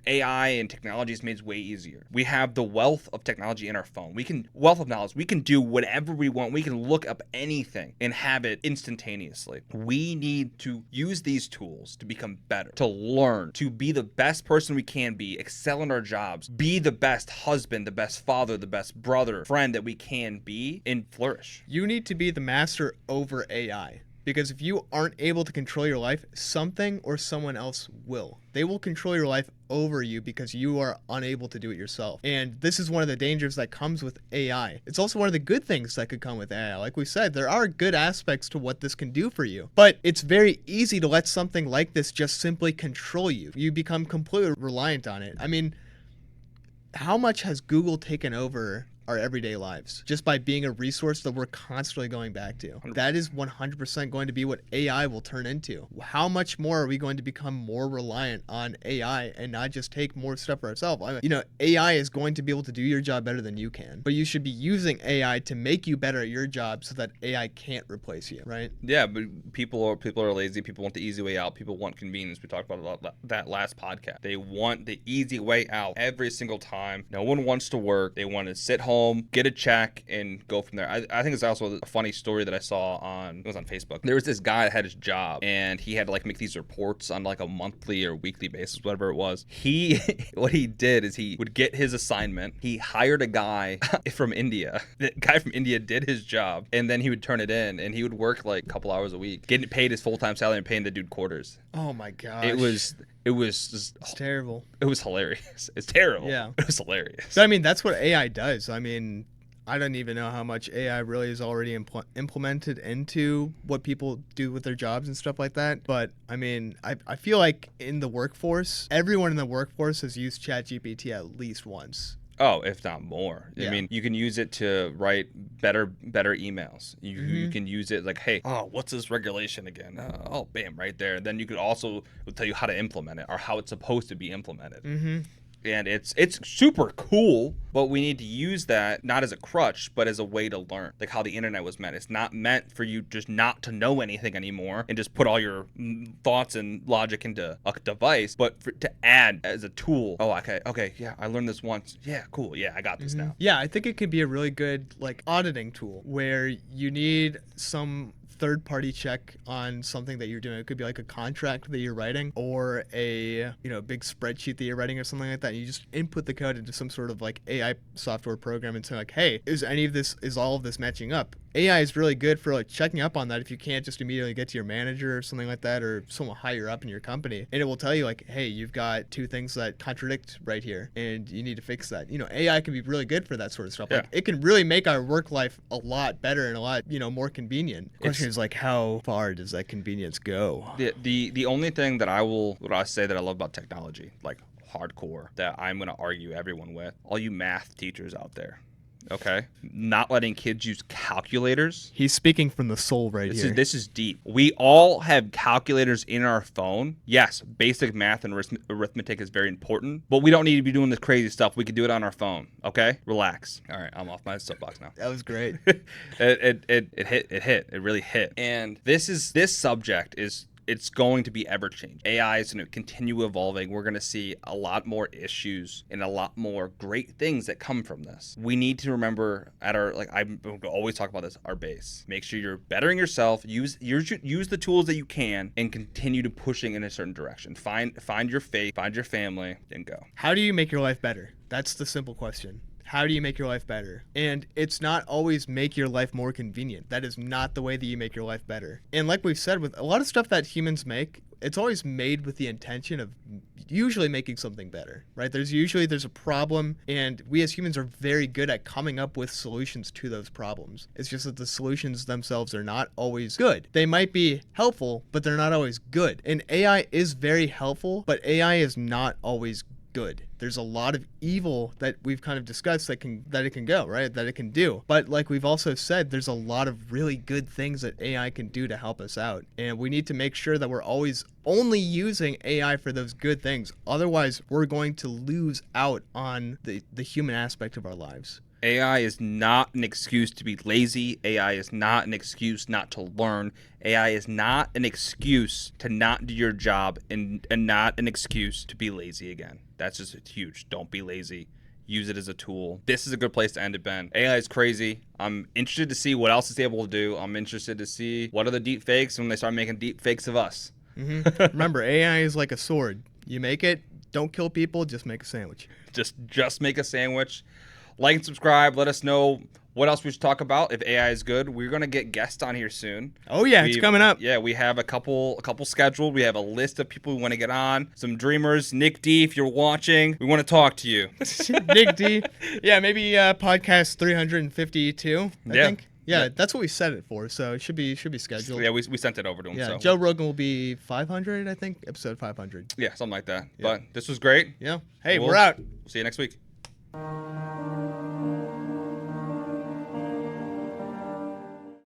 AI and technology has made it way easier. We have the wealth of technology in our phone. Wealth of knowledge. We can do whatever we want. We can look up anything and have it instantaneously. We need to use these tools to become better, to learn, to be the best person we can be, excel in our jobs, be the best husband, the best father, the best brother, friend that we can be, and flourish. You need to be the master over AI. Because if you aren't able to control your life, something or someone else will. They will control your life over you because you are unable to do it yourself. And this is one of the dangers that comes with AI. It's also one of the good things that could come with AI. Like we said, there are good aspects to what this can do for you. But it's very easy to let something like this just simply control you. You become completely reliant on it. I mean, how much has Google taken over our everyday lives just by being a resource that we're constantly going back to? That is 100% going to be what AI will turn into. How much more are we going to become more reliant on AI and not just take more stuff for ourselves? I mean, AI is going to be able to do your job better than you can, but you should be using AI to make you better at your job so that AI can't replace you, right? Yeah, but people are lazy. People want the easy way out. People want convenience. We talked about that last podcast. They want the easy way out every single time. No one wants to work. They want to sit home, get a check, and go from there. I think it's also a funny story that I saw on Facebook. There was this guy that had his job, and he had to make these reports on a monthly or weekly basis, whatever it was. What he did is he would get his assignment. He hired a guy from India. The guy from India did his job, and then he would turn it in, and he would work a couple hours a week, getting paid his full-time salary and paying the dude quarters. Oh my gosh. It was just, it's terrible. It was hilarious. It's terrible. Yeah. It was hilarious. So, I mean, that's what AI does. I mean, I don't even know how much AI really is already implemented into what people do with their jobs and stuff like that. But, I mean, I feel like in the workforce, everyone in the workforce has used ChatGPT at least once. Oh, if not more. Yeah. I mean, you can use it to write better emails. You can use it hey, what's this regulation again? Bam, right there. And then you could also tell you how to implement it or how it's supposed to be implemented. Mm-hmm. And it's super cool, but we need to use that not as a crutch, but as a way to learn, how the internet was meant. It's not meant for you just not to know anything anymore and just put all your thoughts and logic into a device, but to add as a tool. Oh, okay, yeah, I learned this once. Yeah, cool. Yeah, I got this now. Yeah, I think it could be a really good auditing tool where you need some third-party check on something that you're doing. It could be a contract that you're writing or a big spreadsheet that you're writing or something like that. And you just input the code into some sort of AI software program and say hey, is all of this matching up? AI is really good for checking up on that if you can't just immediately get to your manager or something like that or someone higher up in your company. And it will tell you hey, you've got two things that contradict right here and you need to fix that. AI can be really good for that sort of stuff. Yeah. It can really make our work life a lot better and a lot, more convenient. The question is how far does that convenience go? The only thing that I say that I love about technology, hardcore, that I'm going to argue everyone with, all you math teachers out there, okay? Not letting kids use calculators. He's speaking from the soul here. This is deep. We all have calculators in our phone. Yes, basic math and arithmetic is very important, but we don't need to be doing this crazy stuff. We can do it on our phone, okay? Relax. All right, I'm off my soapbox now. That was great. It hit. It really hit. And this subject is, it's going to be ever changing. AI is going to continue evolving. We're going to see a lot more issues and a lot more great things that come from this. We need to remember I always talk about this, our base. Make sure you're bettering yourself. Use the tools that you can and continue to pushing in a certain direction. Find your faith, find your family, and go. How do you make your life better? That's the simple question. How do you make your life better? And it's not always make your life more convenient. That is not the way that you make your life better. And like we've said, with a lot of stuff that humans make, it's always made with the intention of usually making something better, right? There's a problem, and we as humans are very good at coming up with solutions to those problems. It's just that the solutions themselves are not always good. They might be helpful, but they're not always good. And AI is very helpful, but AI is not always good. There's a lot of evil that we've kind of discussed that it can go, right? That it can do. But like we've also said, there's a lot of really good things that AI can do to help us out. And we need to make sure that we're always only using AI for those good things. Otherwise, we're going to lose out on the human aspect of our lives. AI is not an excuse to be lazy. AI is not an excuse not to learn. AI is not an excuse to not do your job and not an excuse to be lazy again. That's just huge. Don't be lazy. Use it as a tool. This is a good place to end it, Ben. AI is crazy. I'm interested to see what else it's able to do. I'm interested to see what are the deep fakes when they start making deep fakes of us. Remember, AI is like a sword. You make it, don't kill people, just make a sandwich. Just make a sandwich. Like and subscribe. Let us know what else we should talk about if AI is good. We're gonna get guests on here soon. Oh yeah, it's coming up. Yeah, we have a couple scheduled. We have a list of people we want to get on. Some dreamers. Nick D, if you're watching, we want to talk to you. Nick D. Yeah, maybe podcast 352. I think. Yeah, that's what we set it for. So it should be scheduled. Yeah, we sent it over to him. Yeah, so. Joe Rogan will be 500, I think, episode 500. Yeah, something like that. Yeah. But this was great. Yeah. Hey, we're out. See you next week.